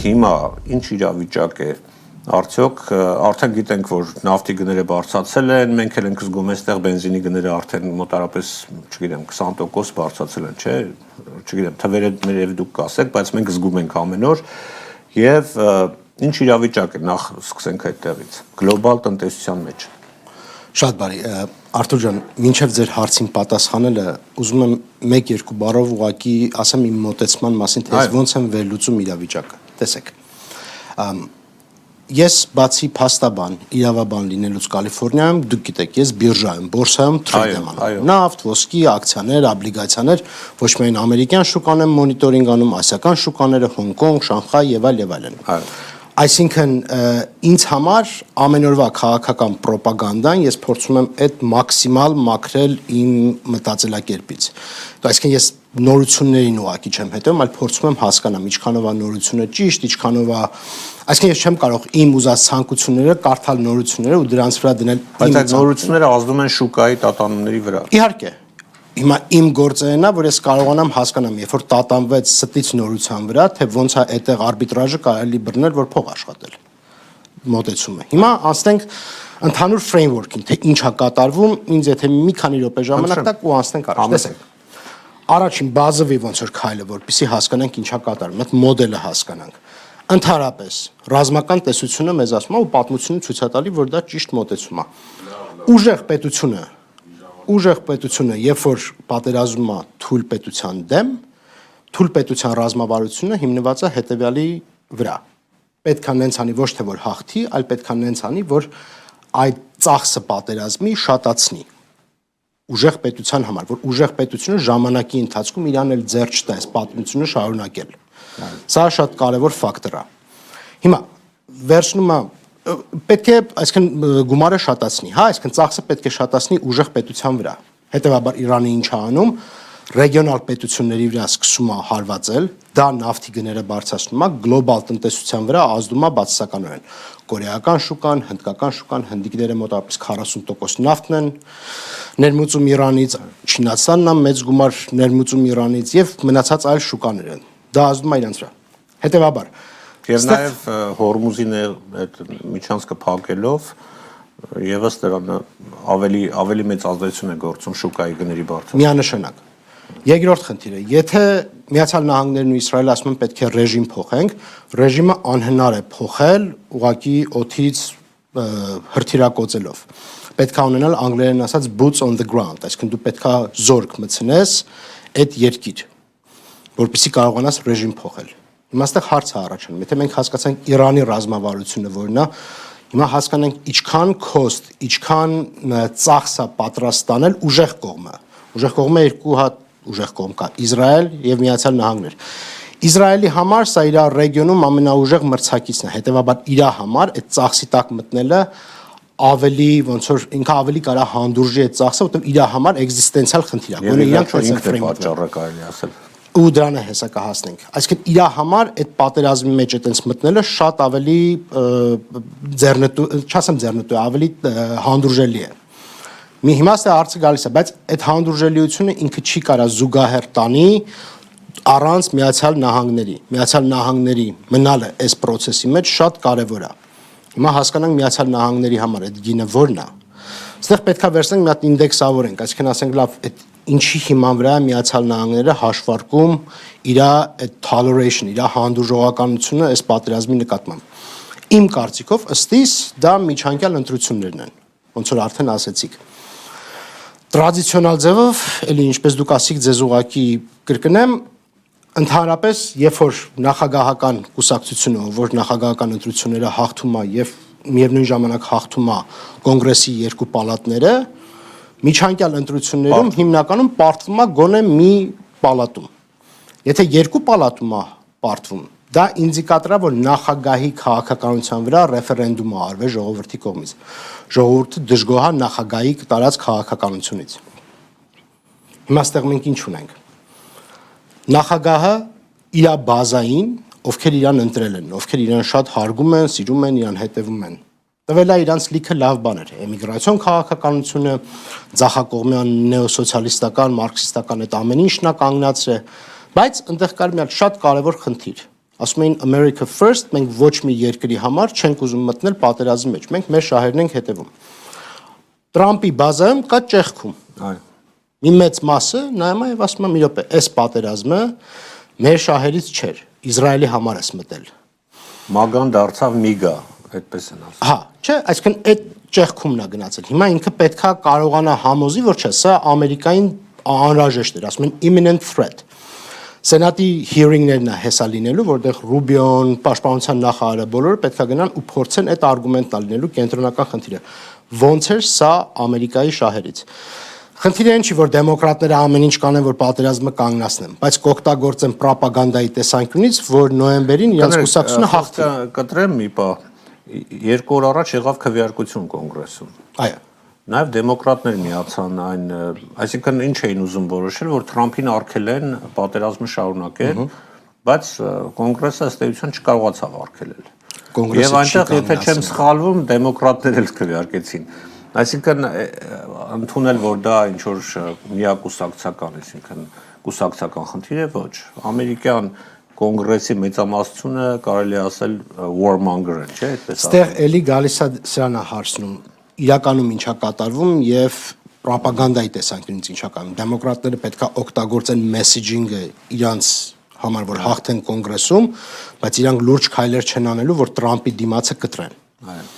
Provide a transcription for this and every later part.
հիմա ինչ իրավիճակ է արդյոք արդեն գիտենք որ նավթի գները բարձրացել են մենք էլ ենք զգում այստեղ բենզինի գները արդեն մոտարապես չգիտեմ 20% բարձրացել են չէ չգիտեմ թվերը մեր դուք կասեք բայց մենք զգում ենք ամեն օր եւ ինչ իրավիճակ է նախ սկսենք այդտեղից գլոբալ տնտեսության մեջ Շատ բարի Արթուր ջան մինչև ձեր հարցին պատասխանելը ուզում եմ 1-2 բառով ուղղակի ասեմ իմ մոտեցման մասին թե ոնց եմ վերլուծում իրավիճակը տեսեք Ես բացի փաստաբան, իրավաբան լինելուց Կալիֆոռնիայում, դուք գիտեք, ես բիրժա եմ, բորսայում թրեյդ եմ անում։ Նավթ, ոսկի, ակցիաներ, օբլիգացիաներ, ոչ միայն ամերիկյան շուկան եմ մոնիտորինգ անում, ասիական շուկաները, Հոնկոնգ, Շանհայ եւ այլն։ Այսինքն ինձ համար ամեն օրվա քաղաքական ռոպագանդան ես փորձում եմ այդ մաքսիմալ մաքրել իմ մտածելակերպից։ Այսինքն ես նորություններին ուղղակի չեմ հետևում, այլ փորձում եմ հասկանամ ինչքանով է նորությունը ճիշտ, ինչքանով է Այսինքն ես չեմ կարող իմ ուզած ցանկությունները կարդալ նորությունները ու դրանց վրա դնել Բայց այդ նորությունները ազդում են շուկայի տատանումների վրա։ Իհարկե։ Հիմա իմ գործերն է, որ ես կարողանամ հասկանամ, երբ որ տատանվեց ստից նորության վրա, թե ոնց է այդտեղ արբիտրաժը կարելի բռնել, որ փող աշխատել։ Մոտեցումը։ Հիմա անցնենք ընդհանուր framework-ին, թե ինչ է կատարվում, ինձ եթե մի քանի րոպե ժամանակ տակ ու անցնենք առաջ։ Տեսեք։ Առաջին բազովի ոնց որ քայլը, որպեսզի հասկանանք ինչ է կատարվում, այդ մոդելը հասկանանք։ Ընդհանրապես ռազմական տեսությունը մեզ ասում է ու պատմությունը ցույց է տալի, որ դա ճիշտ մոտեցում է։ Ուժեղ պետությունը, երբ որ պատերազմում է թույլ պետության դեմ, թույլ պետության ռազմավարությունը հիմնված է հետևյալի վրա։ Պետք է նենց անի ոչ թե որ հաղթի, այլ պետք է նենց անի, որ այդ ծախսը պատերազմի շատացնի։ Ուժեղ պետության համար, որ ուժեղ պետությունը ժամանակի ընթացքում իրան էլ ձեռ չտա այս պատմությունը շարունակել։ Սա շատ կարևոր ֆակտոր է։ Հիմա վերջնում է պետք է այսքան գումարը շատացնի, հա, այսքան ծախսը պետք է շատացնի ուժեղ պետության վրա։ Հետևաբար Իրանը ինչ է անում, ռեգիոնալ պետությունների վրա սկսում է հարվածել, դա նավթի գները բարձրացնում է, գլոբալ տնտեսության վրա ազդում է բացասականորեն։ Կորեական շուկան, հնդկական շուկան, հնդիկները մոտավորապես 40% նավթն են ներմուծում Իրանից, Չինաստանն է մեծ գումար ներմուծում Իրանից եւ մնացած այլ շուկաներ են։ Դա ազդում է իրանց վրա։ Հետևաբար Եվ նաև Հորմուզի այդ միջանցքը փակելով եւս դրան ավելի մեծ ազդեցություն է գործում շուկայի գների բարձրացումը։ Միանշանակ։ Երկրորդ խնդիրը, եթե Միացյալ Նահանգներն ու Իսրայելը ասում են պետք է ռեժիմ փոխենք, ռեժիմը անհնար է փոխել ուղղակի օդից հրթիռակոծելով։ Պետք է ունենալ անգլերեն ասած boots on the ground, այսինքն դու պետք է զորք մտցնես այդ երկիր, որպեսզի կարողանաս ռեժիմ փոխել։ Հիմա այստեղ հարց է առաջանում, եթե մենք հասկացանք Իրանի ռազմավարությունը որն է, հիմա հասկանանք ինչքան cost, ինչքան ծախս է պատրաստ տանել ուժեղ կողմը։ Ուժեղ կողմը երկու հատ ուժեղ կողմ կա՝ Իսրայել եւ Միացյալ Նահանգներ։ Իսրայելի համար սա իր ռեգիոնում ամենաուժեղ մրցակիցն է, հետեւաբար իր համար այդ ծախսի տակ մտնելը ավելի ոնց որ ինքը ավելի կարա հանդուրժի այդ ծախսը, որտեղ իր համար էկզիստենցիալ խնդիր է։ Գոնե իրանք ինքն է պատճառը կարելի ասել։ Ու դրան է հեսա կհասնենք։ Այսինքն իր համար այդ պատերազմի մեջ այտենց մտնելը շատ ավելի ձեռնտու, չասեմ ձեռնտու, ավելի հանդուրժելի է։ Մի հիմա ստե հարցը գալիս է, բայց այդ հանդուրժելիությունը ինքը չի կարա զուգահեռ տանի առանց Միացյալ Նահանգների։ Միացյալ Նահանգների մնալը այս process-ի մեջ շատ կարևոր է։ Հիմա հասկանանք Միացյալ Նահանգների համար այդ գինը որն է։ Այստեղ պետք է վերցնենք մի հատ ինդեքսավորենք, այսինքն ասենք լավ, այդ ինչի հիման վրա Միացյալ Նահանգները հաշվարկում իր այդ toleration, իր հանդուրժողականությունը այս պատերազմի նկատմամբ։ Իմ կարծիքով ըստիս դա միջանկյալ ընտրություններն են, ոնց որ արդեն ասեցիք։ Տրադիցիոնալ ձևով, էլի ինչպես դուք ասիք, ձեզ ուղակի կրկնեմ, ընդհանրապես, երբ որ նախագահական կուսակցությունը, որ նախագահական ընտրությունները հաղթում է եւ միևնույն ժամանակ հաղթում է կոնգրեսի երկու պալատները, միջանկյալ ընտրություններում հիմնականում պարտվում է գոնե մի պալատում։ Եթե երկու պալատում է պարտվում, դա ինդիկատոր է, որ նախագահի քաղաքականության վրա ռեֆերենդում է արվել ժողովրդի կողմից։ Ժողովուրդը դժգոհ է նախագահի տարած քաղաքականությունից։ Հիմա այստեղ մենք ինչ ունենք։ Նախագահը իր բազային, ովքեր իրան ընտրել են, ովքեր իրան շատ հարգում են, սիրում են, իրան հետևում են։ Տվել է իրանց լիքը լավ բաներ, էմիգրացիոն քաղաքականությունը, ձախակողմյան նեոսոցիալիստական, մարքսիստական այդ ամեն ինչն է կանգնացրել, բայց այնտեղ կար մի հատ շատ կարևոր խնդիր։ ասում էին America first, մենք ոչ մի երկրի համար չենք ուզում մտնել պատերազմի մեջ, մենք մեր շահերն ենք հետևում։ Տրամպի բազայում կա ճեղքում։ Այո։ Մի մեծ մասը նայում է եւ ասում է՝ մի րոպե, այս պատերազմը մեր շահերից չէր, Իսրայելի համար էս մտել։ Մագան դարձավ միգա, այդպես են ասում։ Հա, չէ, այսինքն այդ ճեղքումն է գնացել։ Հիմա ինքը պետքա կարողանա համոզի, որ չէ, սա Ամերիկային անհրաժեշտ էր, ասում են imminent threat։ Սենատի hearing-ներն է հեսա լինելու, որտեղ Ռուբիոն, պաշտպանության նախարարը բոլորը պետքա գնան ու փորձեն այդ արգումենտն լինելու կենտրոնական խնդիրը։ Ոնց էր սա Ամերիկայի շահերից։ Խնդիրը այն չի, որ դեմոկրատները ամեն ինչ կանեն, որ պատերազմը կանգնացնեն, բայց կօգտագործեն ռոպագանդայի տեսանկյունից, որ նոյեմբերին իրենց կուսակցությունը հաղթի։ Կտրեմ մի պահ, 2 օր առաջ եղավ քվեարկություն կոնգրեսում։ Այո։ Նաև դեմոկրատներ միացան այն, այսինքն ինչ էին ուզում որոշել, որ Թրամփին արգելեն պատերազմը շարունակել, բայց կոնգրեսը ըստ էության չկարողացավ արգելել։ Եվ այնտեղ, եթե չեմ սխալվում, դեմոկրատներ էլ քվեարկեցին։ Այսինքն ընդունել, որ դա ինչ որ միակուսակցական, այսինքն կուսակցական խնդիր է, ոչ։ Ամերիկյան կոնգրեսի մեծամասնությունը կարելի ասել warmonger են, չէ՞, այդպես։ Ստեղ էլի գալիս է սրան է հարցնում, իրականում ինչա կատարվում եւ ռոպագանդայի տեսանկյունից ինչա կատարվում։ Դեմոկրատները պետքա օգտագործեն մեսեջինգը իրանց համար, որ հաղթեն կոնգրեսում, բայց իրանք լուրջ քայլեր չեն անելու, որ Տրամպի դիմացը կտրեն։ Այո։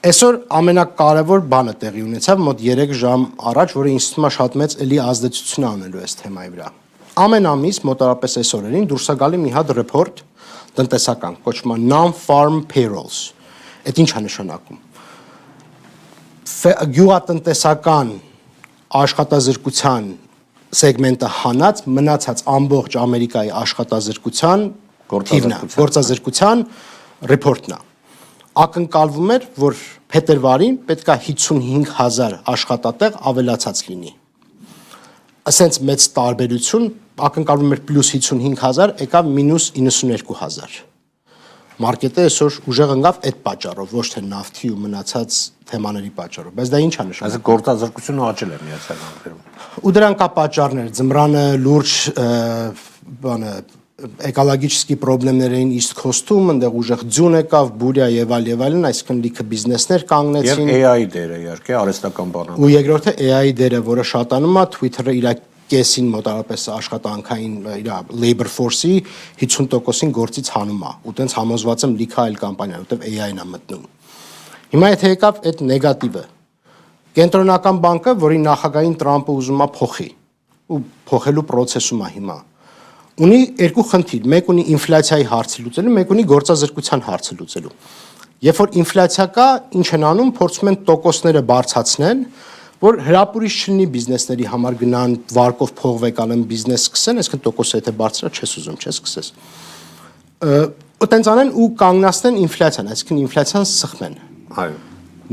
Այսօր ամենակարևոր բանը տեղի ունեցավ մոտ 3 ժամ առաջ, որը ինձ թվում է շատ մեծ էլի ազդեցություն անելու այս թեմայի վրա։ Ամեն ամիս մոտավորապես այս օրերին դուրս է գալի մի հատ ռեպորտ տնտեսական, կոչվում է non-farm payrolls։ Այդ ինչ է նշանակում։ Գյուղատնտեսական աշխատազրկության սեգմենտը հանած մնացած ամբողջ Ամերիկայի աշխատազրկության գործազրկության ռեպորտն է։ Ակնկալվում էր, որ փետրվարին պետքա 55,000 աշխատատեղ ավելացած լինի։ Ասենց մեծ տարբերություն, ակնկալվում էր պլյուս 55,000, եկավ մինուս 92,000։ Մարկետը այսօր ուժեղ ընկավ այդ պատճառով, ոչ թե նավթի ու մնացած թեմաների պատճառով, բայց դա ինչ է նշանակում։ Այսինքն գործազրկությունը աճել է Միացյալ Նահանգներում։ Ու դրան կա պատճառներ, ձմռանը լուրջ բանը էկոլոգիչի խնդիրներ էին East Coast-ում, այնտեղ ուժեղ ձյուն եկավ, բուրյա եւ այլն, այսինքն լիքը բիզնեսներ կանգնեցին։ Եվ AI դերը իհարկե արհեստական բանալի։ Ու երկրորդը AI դերը, որը շատանում է, Twitter-ը իր կեսին մոտավորապես աշխատանքային իր labor force-ի 50%-ին գործից հանում է։ Ու տենց համոզված եմ լիքը այլ կամպանիա, որտեղ AI-ն է մտնում։ Հիմա եթե եկավ այդ նեգատիվը, կենտրոնական բանկը, որի նախագահին Տրամպը ուզում է փոխի, ու փոխելու process-ում է հիմա, ունի երկու խնդիր, մեկ ունի ինֆլյացիայի հարցը լուծելու, մեկ ունի գործազրկության հարցը լուծելու։ Երբ որ ինֆլյացիա կա, ինչ են անում, փորձում են տոկոսները բարձրացնեն, որ հրապուրիչ չլինի բիզնեսների համար գնան վարկով փող վեկալեն բիզնես սկսեն, այսինքն տոկոսը եթե բարձրա չես ուզում, չես սկսես։ Ու տենց անեն ու կանգնացնեն ինֆլյացիան, այսինքն ինֆլյացիան սխմեն։ Այո։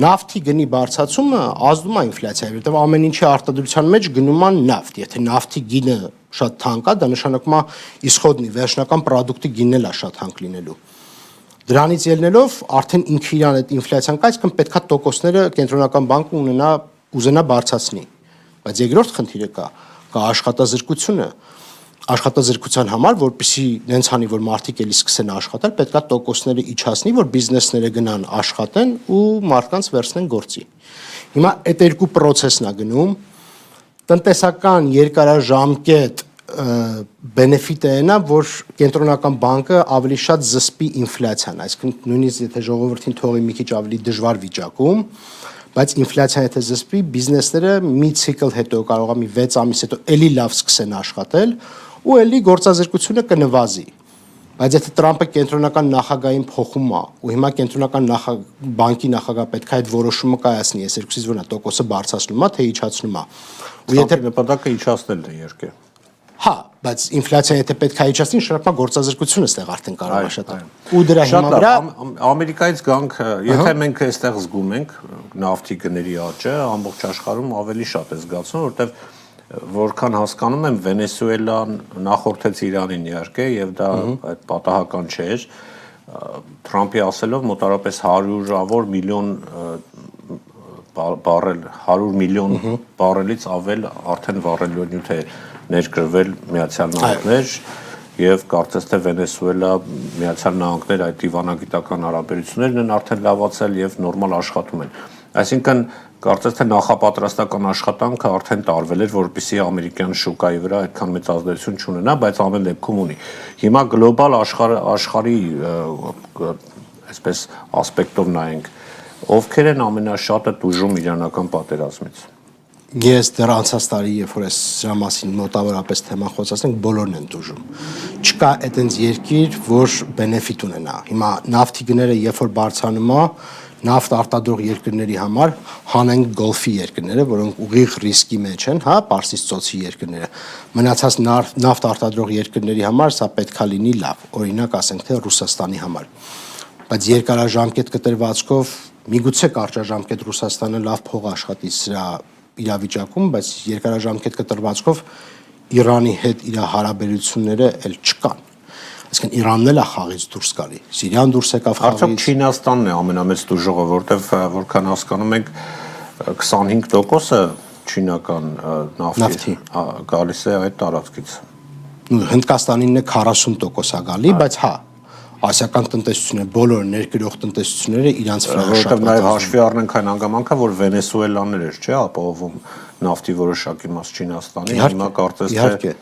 Նավթի գնի բարձրացումը ազդում է ինֆլյացիայի, որտեղ ամեն ինչի արտադրության մեջ գնում է նավթ։ Եթե նավթի գինը շատ թանկ է, դա նշանակում է իսխոդնի վերջնական պրոդուկտի գինն էլ է շատ թանկ լինելու։ Դրանից ելնելով արդեն ինքը իրան այդ ինֆլյացիան կա, այսինքն պետքա տոկոսները կենտրոնական բանկը ուզենա բարձրացնի։ Բայց երկրորդ խնդիրը կա աշխատազրկությունը։ Աշխատազրկության համար, որպեսզի նենց անի, որ մարդիկ էլի սկսեն աշխատել, պետքա տոկոսները իջացնի, որ բիզնեսները գնան աշխատեն ու մարդկանց վերցնեն գործի։ Հիմա այդ երկու process-ն է գնում։ Տնտեսական երկարաժամկետ բենեֆիտը այն է, որ կենտրոնական բանկը ավելի շատ զսպի ինֆլյացիան, այսինքն նույնիսկ եթե ժողովրդին թողի մի քիչ ավելի դժվար վիճակում, բայց ինֆլյացիան եթե զսպի, բիզնեսները մի ցիկլ հետո կարող է մի 6 ամիս հետո էլի լավ սկսեն աշխատել ու էլի գործազրկությունը կնվազի։ Բայց եթե Տրամպը կենտրոնական նախագահային փոխում է ու հիմա կենտրոնական բանկի նախագահ պետք է այդ որոշումը կայացնի, այս երկուսից որն է տոկոսը բարձրացնում է, թե իջացնում է։ Ու եթե նպատակը իջացնելն է իհարկե։ Հա, բայց ինֆլյացիան եթե պետք է իջացնի, շարունակա գործազրկությունը ստեղ արդեն կարող է շատալ։ Ու դրա հիմա վրա Ամերիկայից գանք, եթե մենք այստեղ զգում ենք նավթի գների աճը, ամբողջ աշխարհում ավելի շատ է զգացվում, որովհետև որքան հասկանում եմ, Վենեսուելան նախորդեց Իրանին իհարկե, եւ դա այդ պատահական չէր։ Թրամփի ասելով մոտավորապես 100-ավոր միլիոն բարել, 100 միլիոն բարելից ավել արդեն վառելիքնյութ է ներկրվել Միացյալ Նահանգներ եւ կարծես թե Վենեսուելա, Միացյալ Նահանգներ այդ դիվանագիտական հարաբերություններն են արդեն լավացել եւ նորմալ աշխատում են։ Այսինքն կարծես թե նախապատրաստական աշխատանքը արդեն տարվել էր, որպեսզի ամերիկյան շուկայի վրա այդքան մեծ ազդեցություն չունենա, բայց ամեն դեպքում ունի։ Հիմա գլոբալ աշխարհի այսպես ասպեկտով նայենք, ովքեր են ամենաշատը տուժում իրանական պատերազմից։ Ես դեռ անցած տարի, երբ որ սրա մասին մոտավորապես թեման խոսացնենք, բոլորն են տուժում։ Չկա այդպես երկիր, որ բենեֆիտ ունենա։ Հիմա նավթի գները երբ որ բարձրանում է, նավթ արտադրող երկրների համար հանենք գոլֆի երկրները, որոնք ուղիղ ռիսկի մեջ են, հա, Պարսից ծոցի երկրները։ Մնացած նավթ արտադրող երկրների համար սա պետքա լինի լավ, օրինակ ասենք թե Ռուսաստանի համար։ Բայց երկարաժամկետ կտրվածքով միգուցե կարճաժամկետ Ռուսաստանը լավ փող աշխատի սրա իրավիճակում, բայց երկարաժամկետ կտրվածքով Իրանի հետ իր հարաբերությունները էլ չկան։ Այսինքն Իրանն էլ է խաղից դուրս գալի։ Սիրիան դուրս եկավ խաղից։ Արդյոք Չինաստանն է ամենամեծ տուժողը, որտեվ որքան հասկանում ենք 25%-ը չինական նավթի գալիս է այդ տարածքից։ Հնդկաստանինն է 40% է գալի, բայց հա ասիական տնտեսությունները, բոլոր ներկրող տնտեսությունները իրանց վրա շատ որովհետև նաև հաշվի առնենք այն հանգամանքը, որ Վենեսուելաներ էր, չէ, ապահովում նավթի որոշակի մաս Չինաստանի, հիմա կարծես թե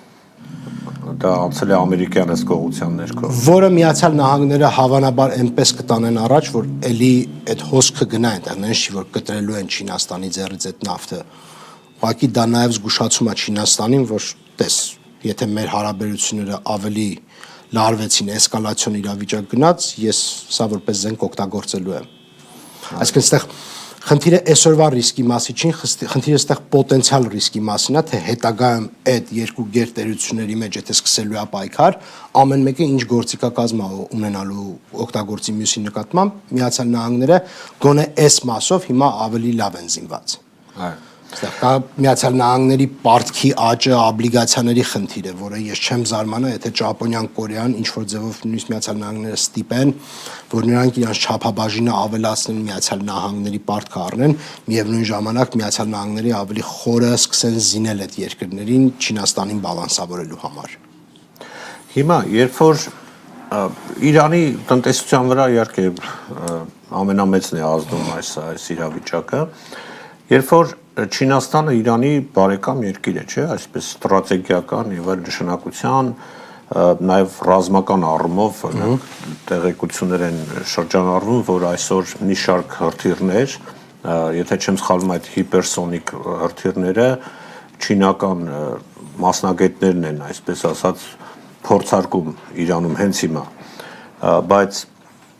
դա անցել է ամերիկյան հսկողության ներքո։ Որը Միացյալ Նահանգները հավանաբար այնպես կտանեն առաջ, որ էլի այդ հոսքը գնա այնտեղ, նենց չի, որ կտրելու են Չինաստանի ձեռից այդ նավթը։ Ուղղակի դա նաև զգուշացում է Չինաստանին, որ տես, եթե մեր հարաբերությունները ավելի լարվեցին, էսկալացիոն իրավիճակ գնաց, ես սա որպես զենք օգտագործելու եմ։ Այսինքն այստեղ խնդիրը այսօրվա ռիսկի մասի չի, խնդիրը այստեղ պոտենցիալ ռիսկի մասին է, թե հետագայում այդ երկու գերտերությունների մեջ եթե սկսելու է պայքար, ամեն մեկը ինչ գործիքակազմ է ունենալու օգտագործի մյուսի նկատմամբ, Միացյալ Նահանգները գոնե այս մասով հիմա ավելի լավ են զինված։ Այո։ Այստեղ կա Միացյալ Նահանգների պարտքի աճը, օբլիգացիաների խնդիրը, որը ես չեմ զարմանա, եթե Ճապոնիան, Կորեան ինչ որ ձևով նույնիսկ Միացյալ Նահանգները ստիպեն, որ նրանք իրենց չափաբաժինը ավելացնեն Միացյալ Նահանգների պարտքը առնեն, միևնույն ժամանակ Միացյալ Նահանգների ավելի խորը սկսեն զինել այդ երկրներին Չինաստանին բալանսավորելու համար։ Հիմա երբ որ Իրանի տնտեսության վրա իհարկե ամենամեծն է ազդում այս իրավիճակը, երբ որ Չինաստանը Իրանի բարեկամ երկիր է, չէ, այսպես ստրատեգիական եւ այլ նշանակության, նաեւ ռազմական առումով տեղեկություններ են շրջանառվում, որ այսօր մի շարք հրթիռներ, եթե չեմ սխալվում, այդ հիպերսոնիկ հրթիռները չինական մասնագետներն են, այսպես ասած, փորձարկում Իրանում հենց հիմա, բայց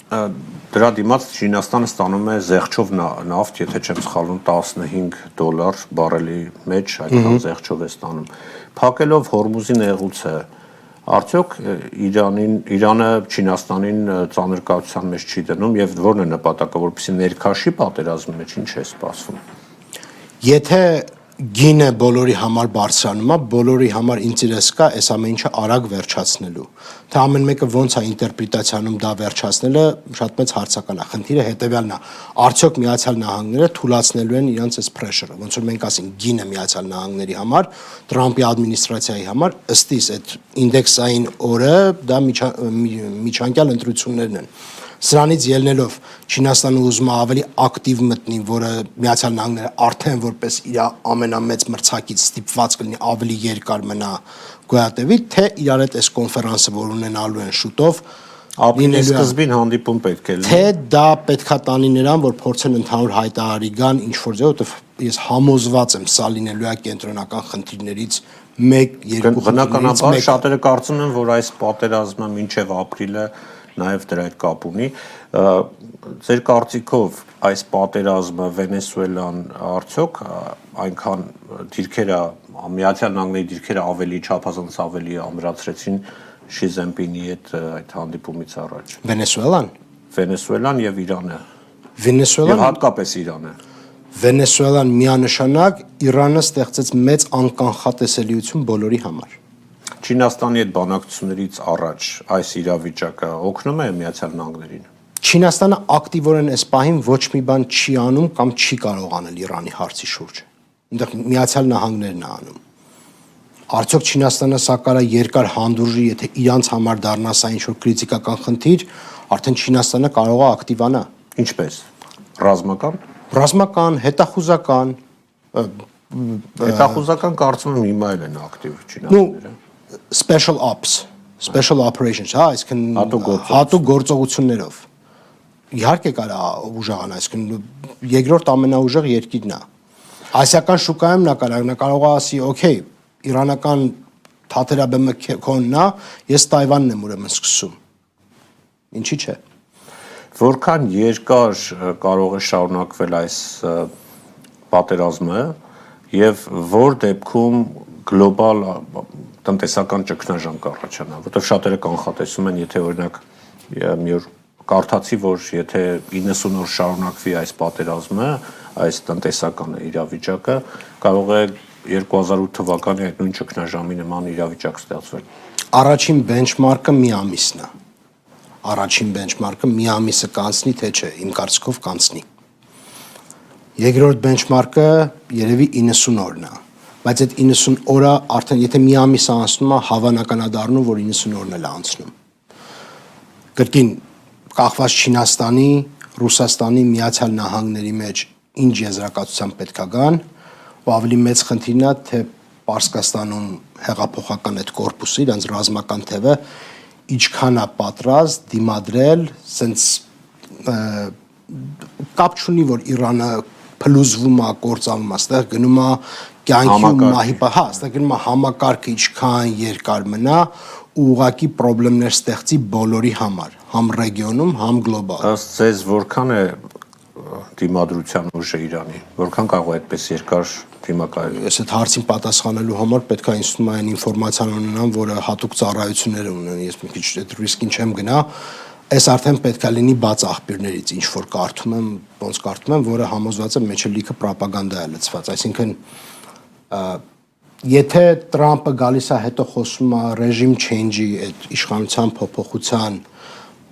դրա դիմաց Չինաստանը ստանում է զեղչով նավթ, եթե չեմ սխալվում, $15 բարելի մեջ, այդքան զեղչով է ստանում։ Փակելով Հորմուզի նեղուցը, արդյոք Իրանը Չինաստանին ծանր կացության մեջ չի դնում եւ ո՞րն է նպատակը, որպեսզի ներքաշի պատերազմի մեջ ինչ է սպասվում։ Եթե գինը բոլորի համար բարձրանում է, բոլորի համար ինտերես կա այս ամեն ինչը արագ վերջացնելու։ Թե ամեն մեկը ոնց է ինտերպրետացիանում դա վերջացնելը շատ մեծ հարցական է։ Խնդիրը հետեւյալն է. արդյոք Միացյալ Նահանգները թույլատնելու են իրենց այս pressure-ը, ոնց որ մենք ասենք գինը Միացյալ Նահանգների համար, Թրամփի ադմինիստրացիայի համար, ըստիս այդ ինդեքսային օրը դա միջանկյալ ընտրություններն են։ Սրանից ելնելով Չինաստանը ուզում է ավելի ակտիվ մտնի, որը Միացյալ Նահանգները արդեն որպես իր ամենամեծ մրցակից ստիպված կլինի ավելի երկար մնա գոյատևի, թե իրար հետ այս կոնֆերանսը, որ ունենալու են շուտով, ապրիլի սկզբին հանդիպում պետք է լինի։ Թե դա պետքա տանի նրան, որ փորձեն ընդհանուր հայտարարի գան ինչ որ ձեւ, որովհետեւ ես համոզված եմ, սա լինելու է կենտրոնական խնդիրներից 1-2 Բնականաբար շատերը կարծում են, որ այս պատերազմը մինչև ապրիլը նաև դրա հետ կապ ունի։ Ձեր կարծիքով այս պատերազմը Վենեսուելան արդյոք այնքան դիրքերը Միացյալ Նահանգների դիրքերը ավելի չափազանց ավելի ամրացրեցին Շի Զենպինի հետ այդ հանդիպումից առաջ։ Վենեսուելան եւ Իրանը։ Եվ հատկապես Իրանը։ Վենեսուելան միանշանակ Իրանը ստեղծեց մեծ անկանխատեսելիություն բոլորի համար։ Չինաստանի հետ բանակցություններից առաջ այս իրավիճակը օգնում է Միացյալ Նահանգներին։ Չինաստանը ակտիվորեն այս պահին ոչ մի բան չի անում կամ չի կարող անել Իրանի հարցի շուրջ։ Այնտեղ Միացյալ Նահանգներն է անում։ Արդյոք Չինաստանը սա կարա երկար հանդուրժի, եթե իրանց համար դառնա սա ինչ-որ քրիտիկական խնդիր, արդեն Չինաստանը կարող է ակտիվանա։ Ինչպես։ Ռազմական, հետախուզական, հետախուզական կարծում եմ հիմա էլ են ակտիվ Չինաստանները։ Special operations, հա, այսինքն հատուկ գործողություններով։ Իհարկե կարա ուժեղանա, այսինքն երկրորդ ամենաուժեղ երկիրն է։ Ասիական շուկայում նա կարող է ասի, օքեյ, իրանական թաթերաբեմը քոնն է, ես Տայվանն եմ ուրեմն սկսում։ Ինչի՞ չէ։ Որքան երկար կարող է շարունակվել այս պատերազմը եւ որ դեպքում գլոբալ տնտեսական ճգնաժամ կառաջանա, որտեղ շատերը կանխատեսում են, եթե օրինակ մի օր կարդացի, որ եթե 90 օր շարունակվի այս պատերազմը, այս տնտեսական իրավիճակը, կարող է 2008 թվականի այդ նույն ճգնաժամի նման իրավիճակ ստեղծվել։ Առաջին բենչմարկը մի ամիսն է։ Առաջին բենչմարկը մի ամիսը կանցնի, թե չէ, իմ կարծիքով կանցնի։ Երկրորդ բենչմարկը երևի 90 օրն է, բայց այդ 90 օրը արդեն եթե մի ամիս անցնում է, հավանական է դառնում, որ 90 օրն էլ է անցնում։ Կրկին կախված Չինաստանի, Ռուսաստանի, Միացյալ Նահանգների մեջ ինչ եզրակացության պետք է գան, ու ավելի մեծ խնդիրն է, թե Պարսկաստանում հեղափոխական այդ կորպուսը, իրենց ռազմական թևը ինչքան է պատրաստ դիմադրել, սենց կապ չունի, որ Իրանը փլուզվում է, կործանվում է, այստեղ գնում է կյանքի ու մահի, հա, այստեղ գնում է համակարգը ինչքան երկար մնա ու ուղղակի խնդիրներ ստեղծի բոլորի համար, համ ռեգիոնում, համ գլոբալ։ Ըստ ձեզ որքան է դիմադրության ուժը Իրանի, որքան կարող է այդպես երկար դիմակայել։ Ես այդ հարցին պատասխանելու համար պետք է ինձ թվում է այն ինֆորմացիան ունենամ, որը հատուկ ծառայությունները ունեն, ես մի քիչ այդ ռիսկին չեմ գնա, այս արդեն պետք է լինի բաց աղբյուրներից, ինչ որ կարդում եմ, ոնց կարդում եմ, որը համոզված եմ մեջը լիքը ռոպագանդա է լցված, այսինքն եթե Տրամպը գալիս է հետո խոսում է ռեժիմ change-ի, այդ իշխանության փոփոխության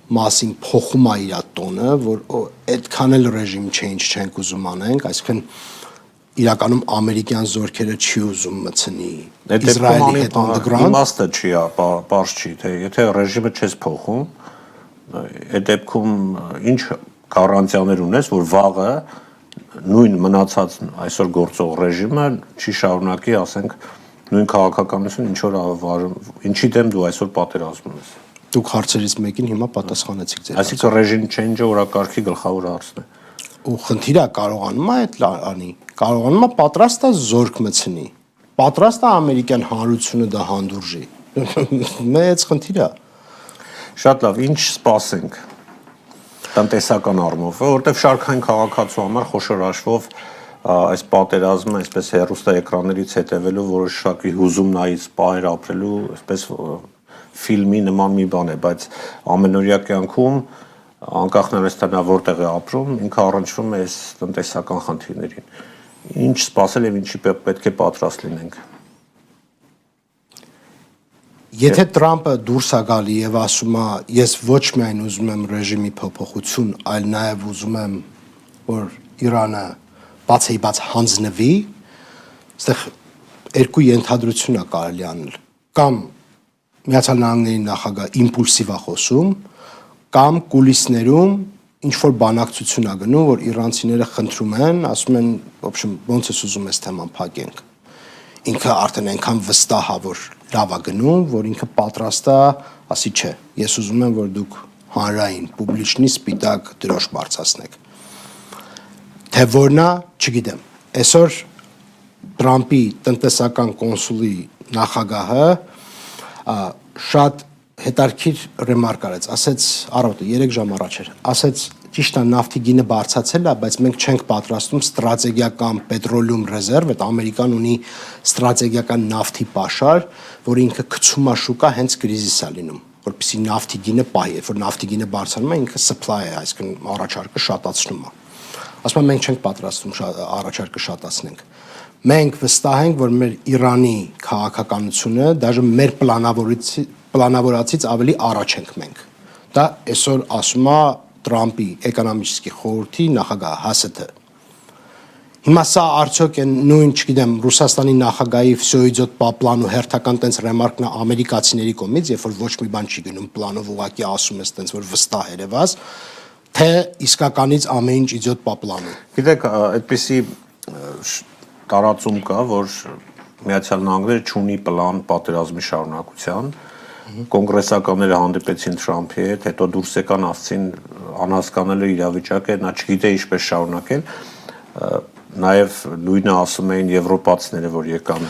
մասին փոխում է իր տոնը, որ այդքան էլ ռեժիմ change չենք ուզում անենք, այսինքն իրականում ամերիկյան զորքերը չի ուզում մտցնի Իսրայելի հետ on the ground։ Իմաստը չի, պարզ չի, թե եթե ռեժիմը չես փոխում, այդ դեպքում ինչ գարանտիաներ ունես, որ վաղը նույն մնացած այսօր գործող ռեժիմը չի շարունակի, ասենք, նույն քաղաքականություն ինչի դեմ դու այսօր պատերազմում ես։ Դուք հարցերից մեկին հիմա պատասխանեցիք ձեր։ Այսինքն ռեժիմ change-ը օրակարգի գլխավոր հարցն է։ Ու խնդիրը կարողանում է այդ անի, կարողանում է պատրաստ է զորք մտցնի, պատրաստ է ամերիկյան հանրությունը դա հանդուրժի։ Մեծ խնդիր է։ Շատ լավ, ինչ սպասենք տնտեսական առումով, որովհետև շարքային քաղաքացու համար խոշոր հաշվով այս պատերազմը, այսպես հեռուստաէկրաններից հետևելու որոշակի հուզումնայից պահեր ապրելու, այսպես ֆիլմի նման մի բան է, բայց ամենօրյա կյանքում անկախ նրանից թե նա որտեղ է ապրում, ինքը առնչվում է այս տնտեսական խնդիրներին։ Ինչ սպասել եւ ինչի պետք է պատրաստ լինենք։ Եթե Տրամպը դուրս է գալի եւ ասում է, ես ոչ միայն ուզում եմ ռեժիմի փոփոխություն, այլ նաեւ ուզում եմ, որ Իրանը բացեիբաց հանձնվի, այստեղ երկու ենթադրություն է կարելի անել։ Կամ Միացյալ Նահանգների նախագահ իմպուլսիվ է խոսում, կամ կուլիսներում ինչ որ բանակցություն է գնում, որ իրանցիները խնդրում են, ասում են, в общем, ոնց ես ուզում ես թեման փակենք։ Ինքը արդեն այնքան վստահ է, որ լավ է գնում, որ ինքը պատրաստ է, ասի չէ, ես ուզում եմ, որ դուք հանրային, պուբլիչնի սպիտակ դրոշ բարձրացնեք։ Թե որն է, չգիտեմ։ Այսօր Տրամպի տնտեսական կոնսուլի նախագահը շատ հետարքիր ռեմարկ արեց, ասեց առավոտը 3 ժամ առաջ էր, ասեց ճիշտ է նավթի գինը բարձրացել է, բայց մենք չենք պատրաստում ստրատեգիական պետրոլիում ռեզերվ, այդ Ամերիկան ունի ստրատեգիական նավթի պաշար, որ ինքը գցում է շուկա հենց կրիզիս է լինում, որպեսզի նավթի գինը պահի, որ նավթի գինը բարձրանում է, ինքը supply է, այսինքն առաջարկը շատացնում է։ Ասում եմ մենք չենք պատրաստում առաջարկը շատացնենք։ Մենք վստահ ենք, որ մեր Իրանի քաղաքականությունը դաժե մեր պլանավորածից ավելի առաջ ենք մենք։ Դա այսօր ասում է Տրամպի էկոնոմիկի խորհրդի նախագահ Հասեթը։ Հիմա սա արդյոք են նույն, չգիտեմ, Ռուսաստանի նախագահի всё идет по плану հերթական տենց ռեմարկն է ամերիկացիների կողմից, երբ որ ոչ մի բան չի գնում պլանով, ուղղակի ասում ես տենց որ վստահ երևաս, թե իսկականից ամեն ինչ идет по плану։ Գիտեք, այդպիսի տարածում կա, որ Միացյալ Նահանգները չունի պլան պատերազմի շարունակության, կոնգրեսականները հանդիպեցին Թրամփի հետ, հետո դուրս եկան ասցին անհասկանալի իրավիճակ է, նա չգիտե ինչպես շարունակել, նաև նույնը ասում էին եվրոպացիները, որ եկան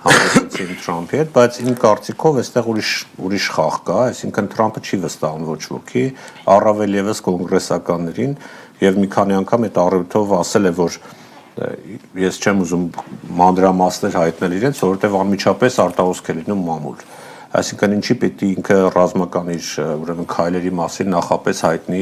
հանդիպեցին Թրամփի հետ, բայց իմ կարծիքով այստեղ ուրիշ խաղ կա, այսինքն Թրամփը չի վստահում ոչ ոքի, առավել եւս կոնգրեսականներին, եւ մի քանի անգամ այդ առիթով ասել է, որ ես չեմ ուզում մանրամասներ հայտնել իրենց, որովհետեւ անմիջապես արտահոսք է լինում մամուլ։ Այսինքն ինչի պետք է ինքը ռազմական իր ուրեմն քայլերի մասին նախապես հայտնի,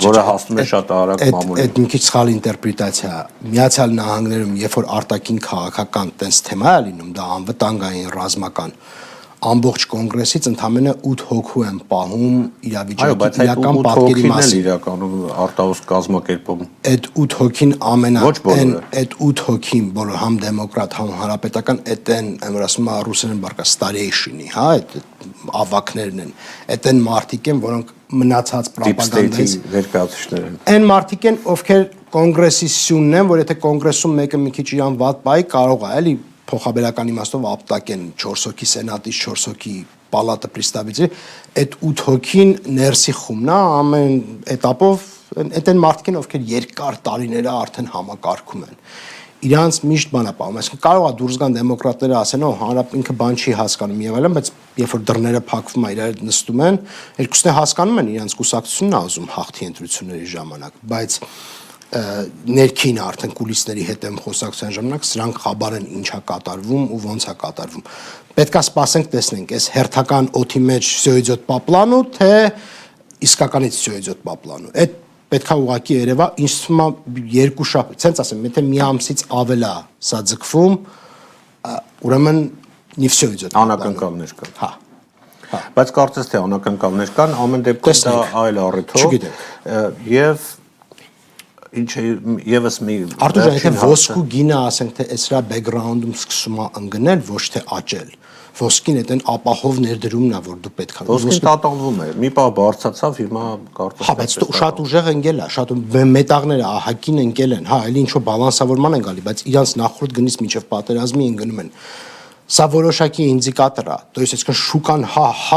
որը հասնում է շատ արագ մամուլի։ Այդ մի քիչ սխալ ինտերպրետացիա է։ Միացյալ Նահանգներում, երբ որ արտաքին քաղաքական տես թեմա է լինում, դա անվտանգային ռազմական ամբողջ կոնգրեսից ընդամենը 8 հոգու են պահում իրավիճակի իրական պատկերի մասին։ Իրականում արտահոսք կազմակերպում։ Այդ 8 հոգին այդ 8 հոգին բոլոր համ դեմոկրատ, համ հանրապետական, այդ են, որ ասում է ռուսերեն բառը starейшины, հա, այդ ավակներն են։ Այդ են մարդիկ են, որոնք մնացած ռոպագանդայից ներկայացուցիչներ են։ Այն մարդիկ են, ովքեր կոնգրեսի սյունն են, որ եթե կոնգրեսում մեկը մի քիչ իրան վատ բայ կարող է, էլի փոխաբերական իմաստով ապտակեն 4 հոգի սենատից 4 հոգի պալատը պրիստավիցի, այդ 8 հոգին ներսի խումն է, ամեն этаպով այդ են մարդիկ են, ովքեր երկար տարիներ արդեն համակարգում են։ Իրանց միշտ բան է պահում, այսինքն կարող է դուրս գան դեմոկրատները ասեն, օ, հանրապետը ինքը բան չի հասկանում եւ այլն, բայց երբ որ դռները փակվում է, իրար հետ նստում են, երկուսն է հասկանում են իրանց կուսակցությունն է ուզում հաղթի ընտրությունների ժամանակ, բայց ներքին արդեն կուլիսների հետ եմ խոսակցության ժամանակ սրանք խաբար են ինչա կատարվում ու ոնց է կատարվում։ Պետք է սպասենք տեսնենք, այս հերթական օթի մեջ всё идет по плану, թե իսկականից всё идет по плану։ Այդ պետք է ուղղակի երևա, ինձ թվում է երկու շաբաթ, ցենց ասեմ, եթե մի ամսից ավել է սա ձգվում, ուրեմն не всё идет по плану։ Անակնկալներ կան։ Հա։ Բայց կարծես թե անակնկալներ կան, ամեն դեպքում դա այլ առիթով եւ ինչ է եւս մի Արտուր ջան, եթե ոսկու գինը ասենք թե էսրա բեքգրաունդում սկսում է ընկնել, ոչ թե աճել։ Ոսկին այդ են ապահով ներդրումն է, որ դու պետք է։ Ոսկին տատանվում է։ Մի պահ բարձացավ, հիմա կարծես։ Հա, բայց շատ ուժեղ ընկել է, շատ մետաղները ահագին ընկել են, հա, այլ ինչ որ բալանսավորման են գալի, բայց իրանց նախորդ գնից մինչև պատերազմի են գնում են։ Սա որոշակի ինդիկատոր է, то есть այսինքն շուկան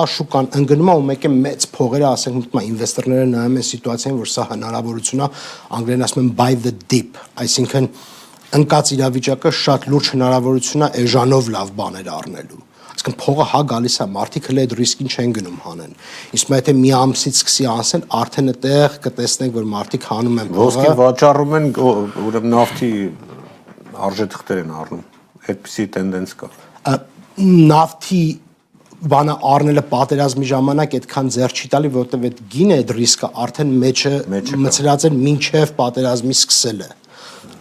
շուկան ընկնում է ու մեկ է մեծ փողերը, ասենք մտնում է ինվեստորները նայում են սիտուացիան, որ սա հնարավորություն է, անգլերեն ասում են buy the dip, այսինքն ընկած իրավիճակը շատ լուրջ հնարավորություն է էժանով լավ բաներ առնելու։ Այսինքն փողը հա գալիս է, մարդիկ հենց այդ ռիսկին չեն գնում հանեն։ Իսկ եթե մի ամսից սկսի ասեն, արդեն այդտեղ կտեսնենք, որ մարդիկ հանում են փողը։ Ոսկի վաճառում են, ուրեմն նավթի արժեթղթեր են առնում։ Այդպիսի տենդենց կա։ Նավթի բանը առնելը պատերազմի ժամանակ այդքան ձեռ չի տալի, որովհետև այդ գինը այդ ռիսկը արդեն մեջը մցրած են մինչև պատերազմի սկսելը։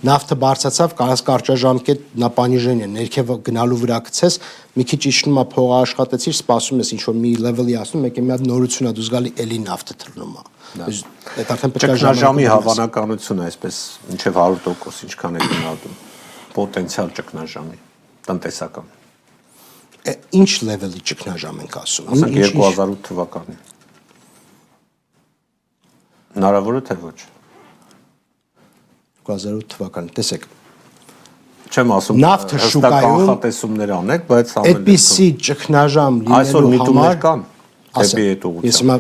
Նավթը բարձրացավ, կարճաժամկետ նապանիժենիա, ներքև գնալու վրա գցես, մի քիչ իջնում է փողը աշխատեցիր, սպասում ես ինչ որ մի լեվելի ասում, մեկ է մի հատ նորություն է դուս գալի էլի նավթը թռնում է։ Այդ արդեն պետք է ճգնաժամի հավանականությունը այսպես մինչև 100% ինչքան է գնահատում պոտենցիալ ճգնաժամի տնտեսական։ Ինչ լեվելի ճգնաժամ ենք ասում։ Ասենք 2008 թվականին։ Հնարավոր է թե ոչ։ 2008 թվականին, տեսեք։ Չեմ ասում նավթը շուկայում կանխատեսումներ անեք, բայց այդպիսի ճգնաժամ այսօր լինելու միտումներ համար կան դեպի այդ ուղղությամբ։ Ես հիմա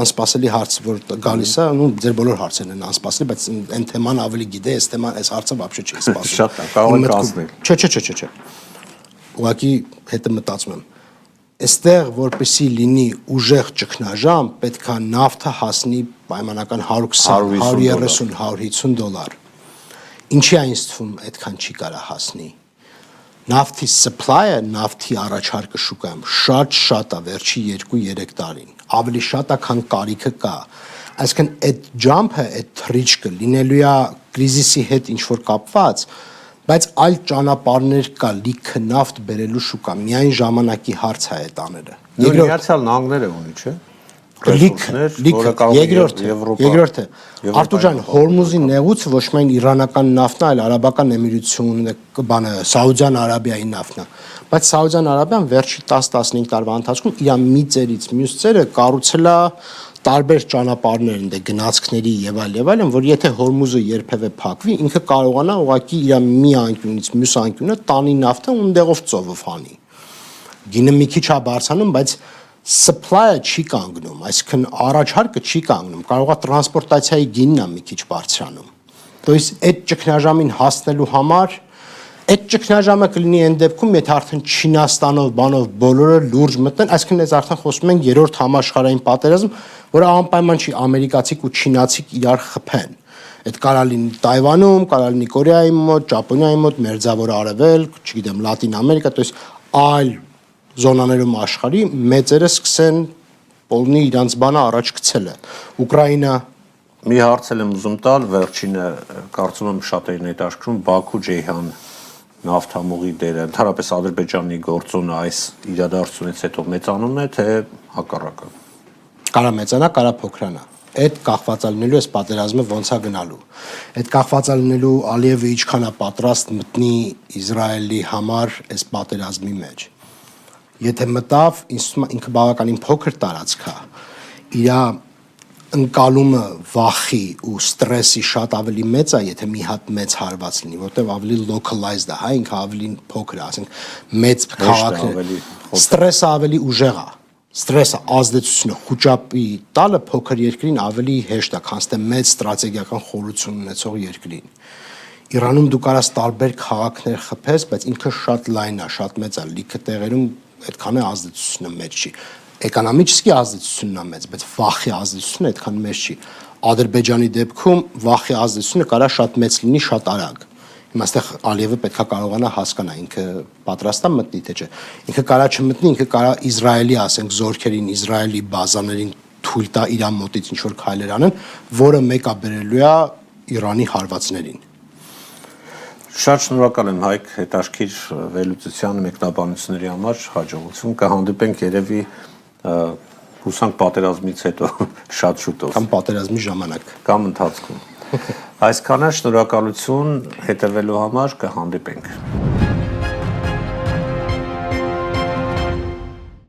անսպասելի հարց որ գալիս է, ու ձեր բոլոր հարցերն են անսպասելի, բայց այն թեման ավելի գիտե, այս թեման, այս հարցը вообще չի սպասում։ Շատ է, կարող եք ասնել։ Չէ։ Ուղղակի հետը մտածում եմ։ Այստեղ որպեսի լինի ուժեղ ճգնաժամ, պետք է նավթը հասնի պայմանական 120, 130, 150 դոլար։ Ինչի այնց թվում այդքան չի կարա հասնի։ Նավթի supply-ը, նավթի առաջարկը շուկայում շատ է վերջի 2-3 տարին։ Ավելի շատ է, քան կարիքը կա։ Այսինքն այդ jump-ը, այդ թռիչքը լինելու է կրիզիսի հետ ինչ որ կապված, բայց այլ ճանապարհներ կա լիքը նավթ բերելու շուկա, միայն ժամանակի հարց է այդ աները։ Միացյալ Նահանգները ունի, չէ՞։ Երկրորդը Արտուր ջան, Հորմուզի նեղուցը ոչ միայն իրանական նավթն է, այլ Արաբական Էմիրությունն է, բանը Սաուդյան Արաբիայի նավթն է, բայց Սաուդյան Արաբիան վերջի 10-15 տարվա ընթացքում իր մի ծերից մյուս ծերը կառուցել է տարբեր ճանապարհներ ընդ գնացքների եւ այլն, որ եթե Հորմուզը երբևէ փակվի, ինքը կարողանա ուղղակի իր մի անկյունից մյուս անկյունը տանի նավթը ու ընդեղով ծովով հանի։ Գինը մի քիչ է բարձրանում, բայց supply-ը չի կանգնում, այսինքն առաջարկը չի կանգնում, կարող է տրանսպորտացիայի գինն է մի քիչ բարձրանում։ То есть այդ ճգնաժամին հասնելու համար այդ ճգնաժամը կլինի այն դեպքում, եթե արդեն Չինաստանով, բանով բոլորը լուրջ մտնեն, այսինքն այս արդեն խոսում ենք երրորդ համաշխարհային պատերազմ, որը անպայման չի ամերիկացիք ու չինացիք իրար խփեն։ Այդ կարա լինի Թայվանում, կարա լինի Կորեայի մոտ, Ճապոնիայի մոտ, Մերձավոր Արևելք, չգիտեմ, Լատին Ամերիկա, то есть այլ զոնաներում աշխարհի մեծերը սկսեն բոլնի իրանց բանը առաջ գցելը։ Ուկրաինա մի հարց եմ ուզում տալ, վերջինը կարծում եմ շատերին հետաքրքրում Բաքու Ջեյհան նավթամուղի դերը, ընդհանրապես Ադրբեջանի գործոնը այս իրադարձությունից հետո մեծանում է, թե հակառակը։ Կարա մեծանա, կարա փոքրանա։ Այդ կախված է լինելու այս պատերազմը ոնց է գնալու։ Այդ կախված է լինելու Ալիևը ինչքան է պատրաստ մտնի Իսրայելի համար այս պատերազմի մեջ։ Եթե մտավ, ինքը բավականին փոքր տարածք է, իր ընկալումը վախի ու ստրեսի շատ ավելի մեծ է, եթե մի հատ մեծ հարված լինի, որտեղ ավելի localized է, հա, ինքը ավելի փոքր է, ասենք մեծ քաղաքներ, ստրեսը ավելի ուժեղ է, ստրեսը ազդեցությունը խոճապի տալը փոքր երկրին ավելի հեշտ է, քան թե մեծ ստրատեգիական խորություն ունեցող երկրին։ Իրանում դու կարաս տարբեր քաղաքներ խփես, բայց ինքը շատ լայն է, շատ մեծ է, լիքը տեղերում այդքան է ազդեցությունը մեծ չի։ Էկոնոմիկի ազդեցությունն է մեծ, բայց վախի ազդեցությունը այդքան մեծ չի։ Ադրբեջանի դեպքում վախի ազդեցությունը կարա շատ մեծ լինի, շատ արագ։ Հիմա այստեղ Ալիևը պետքա կարողանա հասկանա ինքը պատրաստ է մտնի թե չէ։ Ինքը կարա չմտնի, ինքը կարա Իսրայելի, ասենք, զորքերին, Իսրայելի բազաներին թույլ տա իր մոտից ինչ որ քայլեր անեն, որը մեկա բերելու է Իրանի հարվածներին։ Շատ շնորհակալ եմ Հայկ հետաքրքիր վերլուծության մեկնաբանությունների համար, հաջողություն կհանդիպենք երևի հուսանք պատերազմից հետո շատ շուտով կամ պատերազմի ժամանակ կամ ընթացքում։ Այսքանը շնորհակալություն հետևելու համար կհանդիպենք։